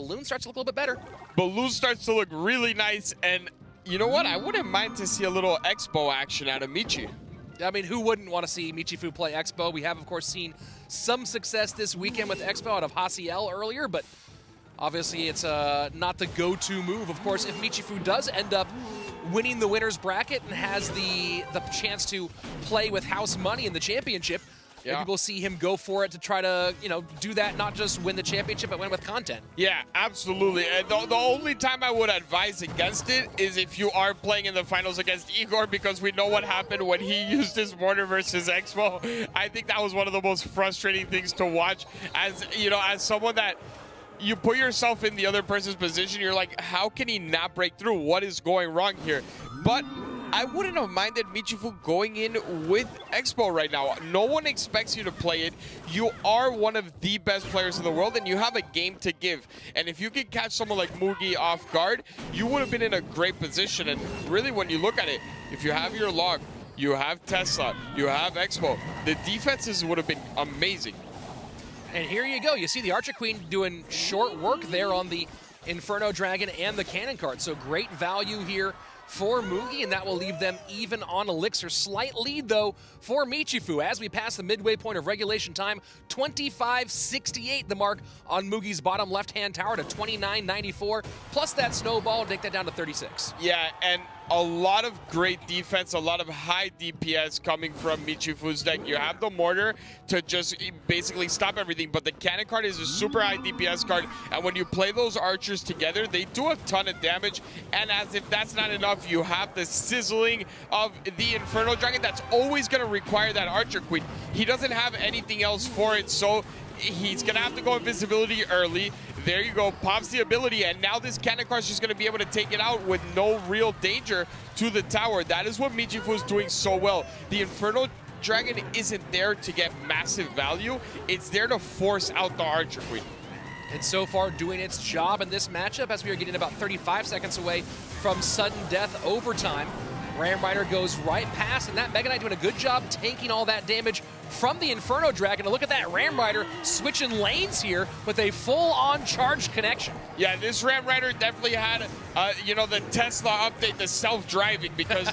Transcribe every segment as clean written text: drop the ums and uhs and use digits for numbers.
Balloon starts to look a little bit better. Balloon starts to look really nice, and you know what? I wouldn't mind to see a little Expo action out of Michi. I mean, who wouldn't want to see Michifu play Expo? We have, of course, seen some success this weekend with Expo out of Hasiel earlier, but obviously it's not the go-to move. Of course, if Michifu does end up winning the winner's bracket and has the chance to play with house money in the championship, maybe we'll see him go for it to try to, do that, not just win the championship, but win with content. Yeah, absolutely. And the only time I would advise against it is if you are playing in the finals against Igor, because we know what happened when he used his mortar versus Expo. I think that was one of the most frustrating things to watch. As someone that you put yourself in the other person's position, you're like, how can he not break through? What is going wrong here? But I wouldn't have minded Michifu going in with Expo right now. No one expects you to play it. You are one of the best players in the world, and you have a game to give. And if you could catch someone like Mugi off guard, you would have been in a great position. And really, when you look at it, if you have your log, you have Tesla, you have Expo, the defenses would have been amazing. And here you go. You see the Archer Queen doing short work there on the Inferno Dragon and the Cannon card. So great value here for Mugi, and that will leave them even on Elixir. Slight lead, though, for Michifu as we pass the midway point of regulation time. 25-68 the mark on Mugi's bottom left-hand tower to 29-94, plus that snowball to take that down to 36. Yeah, and a lot of great defense, a lot of high DPS coming from Michifu's deck. You have the mortar to just basically stop everything, but the cannon card is a super high DPS card, and when you play those archers together, they do a ton of damage, and as if that's not enough, you have the sizzling of the Inferno Dragon that's always going to require that Archer Queen. He doesn't have anything else for it, so he's going to have to go invisibility early. There you go, pops the ability, and now this cannon card is just going to be able to take it out with no real danger to the tower. That is what Michifu is doing so well. The Inferno Dragon isn't there to get massive value. It's there to force out the Archer Queen. And so far doing its job in this matchup as we are getting about 35 seconds away from sudden death overtime. Ram Rider goes right past, and that Mega Knight doing a good job tanking all that damage from the Inferno Dragon. And look at that Ram Rider switching lanes here with a full-on charged connection. Yeah, this Ram Rider definitely had, the Tesla update, the self-driving, because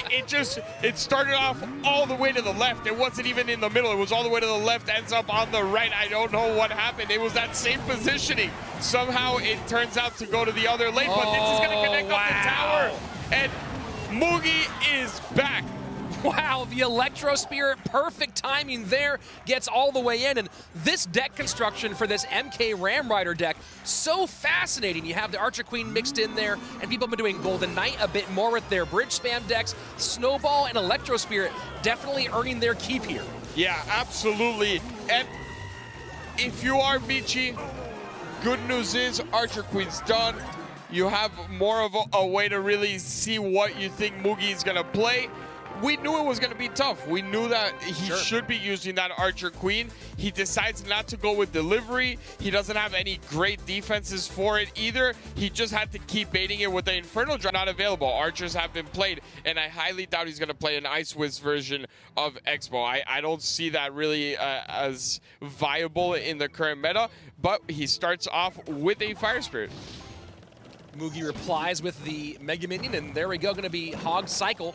it started off all the way to the left. It wasn't even in the middle. It was all the way to the left, ends up on the right. I don't know what happened. It was that same positioning. Somehow it turns out to go to the other lane, but this is going to connect up the tower. And Mugi is back. Wow, the Electro Spirit, perfect timing there, gets all the way in. And this deck construction for this MK Ram Rider deck, so fascinating. You have the Archer Queen mixed in there, and people have been doing Golden Knight a bit more with their bridge spam decks. Snowball and Electro Spirit definitely earning their keep here. Yeah, absolutely. And if you are Michi, good news is Archer Queen's done. You have more of a way to really see what you think Mugi is going to play. We knew it was going to be tough. We knew that he should be using that Archer Queen. He decides not to go with delivery. He doesn't have any great defenses for it either. He just had to keep baiting it with the Inferno Dragon. Not available. Archers have been played, and I highly doubt he's going to play an Ice Wiz version of Expo. I don't see that really as viable in the current meta, but he starts off with a Fire Spirit. Mugi replies with the Mega Minion, and there we go, going to be Hog Cycle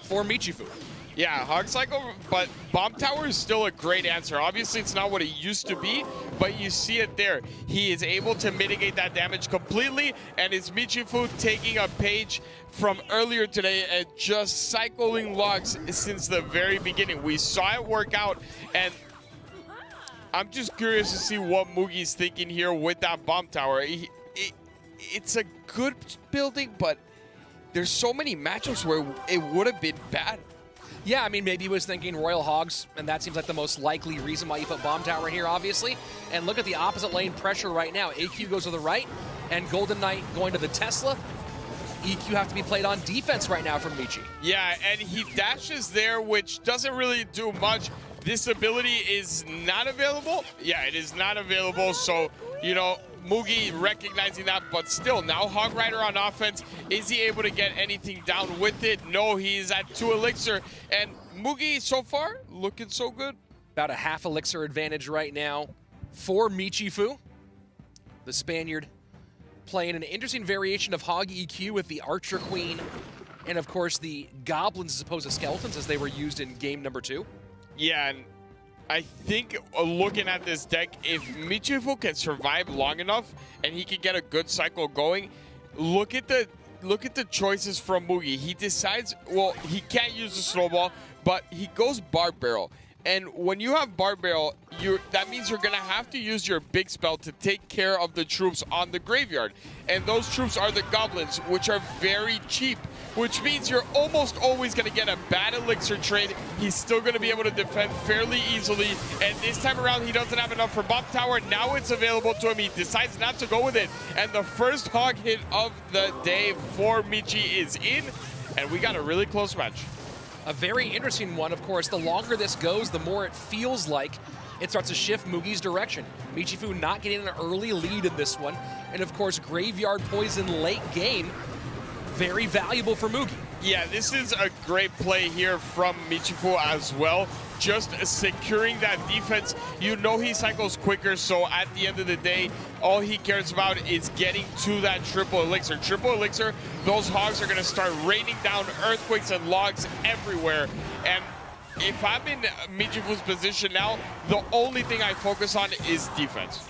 for Michifu. Yeah, Hog Cycle, but Bomb Tower is still a great answer. Obviously, it's not what it used to be, but you see it there. He is able to mitigate that damage completely, and it's Michifu taking a page from earlier today and just cycling logs since the very beginning. We saw it work out, and I'm just curious to see what Mugi's thinking here with that Bomb Tower. It's a good building, but there's so many matchups where it would have been bad. Yeah, I mean, maybe he was thinking Royal Hogs, and that seems like the most likely reason why you put Bomb Tower here, obviously. And look at the opposite lane pressure right now. AQ goes to the right, and Golden Knight going to the Tesla. EQ have to be played on defense right now from Michi. Yeah, and he dashes there, which doesn't really do much. This ability is not available. Yeah, it is not available, so, Mugi recognizing that, but still, now Hog Rider on offense. Is he able to get anything down with it? No, he's at 2 Elixir, and Mugi so far looking so good. About a half Elixir advantage right now for Michifu. The Spaniard playing an interesting variation of Hog EQ with the Archer Queen and, of course, the Goblins as opposed to Skeletons as they were used in game number 2. Yeah, and I think looking at this deck, if Michifu can survive long enough and he can get a good cycle going, look at the choices from Mugi. He decides, well, he can't use the snowball, but he goes Barb Barrel. And when you have Barb Barrel, that means you're going to have to use your big spell to take care of the troops on the graveyard. And those troops are the Goblins, which are very cheap, which means you're almost always going to get a bad elixir trade. He's still going to be able to defend fairly easily. And this time around, he doesn't have enough for Bomb Tower. Now it's available to him. He decides not to go with it. And the first hog hit of the day for Michi is in. And we got a really close match. A very interesting one, of course. The longer this goes, the more it feels like it starts to shift Mugi's direction. Michifu not getting an early lead in this one. And of course, Graveyard Poison late game, very valuable for Mugi. Yeah, this is a great play here from Michifu as well. Just securing that defense. You know he cycles quicker, so at the end of the day, all he cares about is getting to that triple elixir. Triple elixir, those hogs are going to start raining down earthquakes and logs everywhere. And if I'm in Michifu's position now, the only thing I focus on is defense.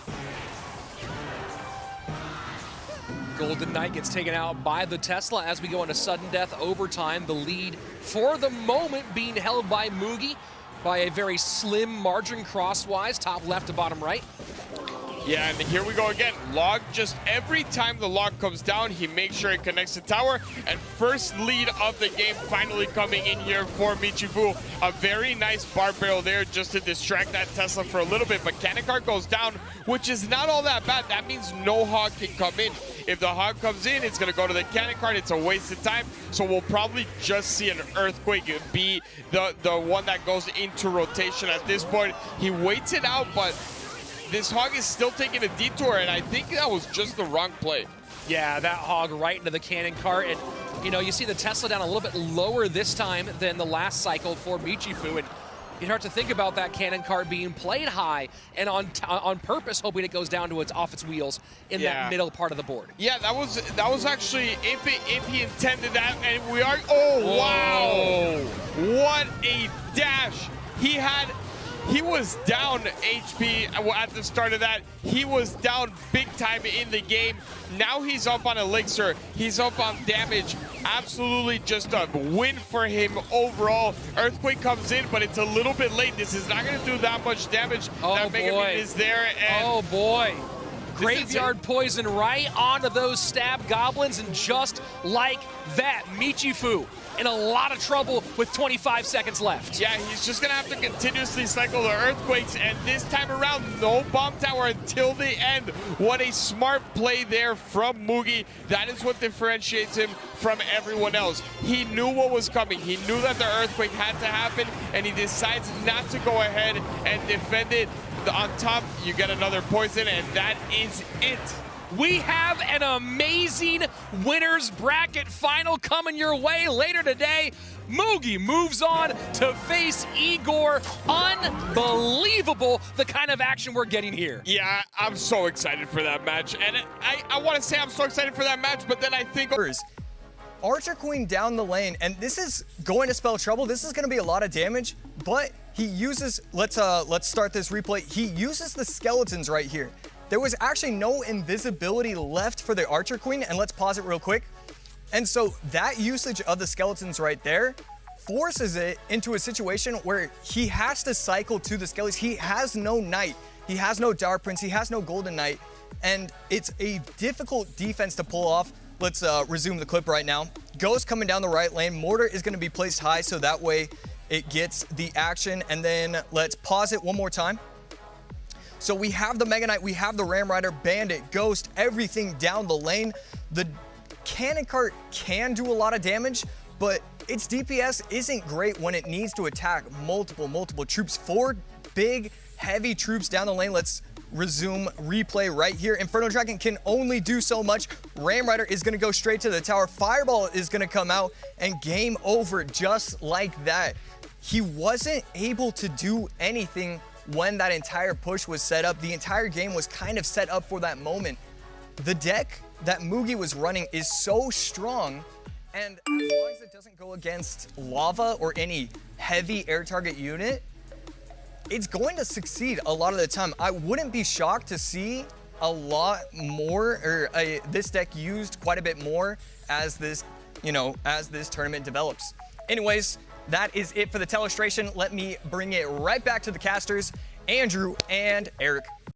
Golden Knight gets taken out by the Tesla as we go into sudden death overtime. The lead for the moment being held by Mugi by a very slim margin crosswise, top left to bottom right. Yeah, and here we go again. Log, just every time the log comes down, he makes sure it connects the tower. And first lead of the game finally coming in here for Michifu. A very nice Barb Barrel there just to distract that Tesla for a little bit. But Cannon Cart goes down, which is not all that bad. That means no hog can come in. If the hog comes in, it's going to go to the Cannon Cart. It's a waste of time. So we'll probably just see an Earthquake be the one that goes into rotation at this point. He waits it out, but this hog is still taking a detour, and I think that was just the wrong play. Yeah, that hog right into the Cannon Cart. And, you know, you see the Tesla down a little bit lower this time than the last cycle for Michifu. And you start to think about that Cannon Cart being played high and on purpose, hoping it goes down to off its wheels in that middle part of the board. Yeah, that was actually, if he intended that, and we are, oh, wow. What a dash. He was down HP at the start of that. He was down big time in the game. Now he's up on elixir. He's up on damage. Absolutely just a win for him overall. Earthquake comes in, but it's a little bit late. This is not going to do that much damage. That Mega Beam is there. And oh boy. Graveyard Poison right onto those stab goblins, and just like that, Michifu in a lot of trouble with 25 seconds left. Yeah, he's just gonna have to continuously cycle the earthquakes, and this time around, no bomb tower until the end. What a smart play there from Mugi. That is what differentiates him from everyone else. He knew what was coming. He knew that the earthquake had to happen, and he decides not to go ahead and defend it. On top, you get another poison, and that is it. We have an amazing winners bracket final coming your way later today. Mugi moves on to face Igor. Unbelievable the kind of action we're getting here. Yeah, I'm so excited for that match. And I want to say I'm so excited for that match, but then I think Archer Queen down the lane, and this is going to spell trouble. This is going to be a lot of damage, but he uses, let's start this replay. He uses the skeletons right here. There was actually no invisibility left for the Archer Queen, and let's pause it real quick. And so that usage of the skeletons right there forces it into a situation where he has to cycle to the skeletons. He has no Knight, he has no Dark Prince, he has no Golden Knight, and it's a difficult defense to pull off. Let's resume the clip right now. Ghost coming down the right lane. Mortar is going to be placed high, so that way it gets the action. And then let's pause it one more time. So we have the Mega Knight, we have the Ram Rider, Bandit, Ghost, everything down the lane. The Cannon Cart can do a lot of damage, but its DPS isn't great when it needs to attack multiple troops. 4 big, heavy troops down the lane. Let's resume replay right here. Inferno Dragon can only do so much. Ram Rider is going to go straight to the tower. Fireball is going to come out, and game over just like that. He wasn't able to do anything when that entire push was set up. The entire game was kind of set up for that moment. The deck that Mugi was running is so strong, and as long as it doesn't go against lava or any heavy air target unit, it's going to succeed a lot of the time. I wouldn't be shocked to see a lot more, or this deck used quite a bit more as this, as this tournament develops. Anyways, that is it for the telestration. Let me bring it right back to the casters, Andrew and Eric.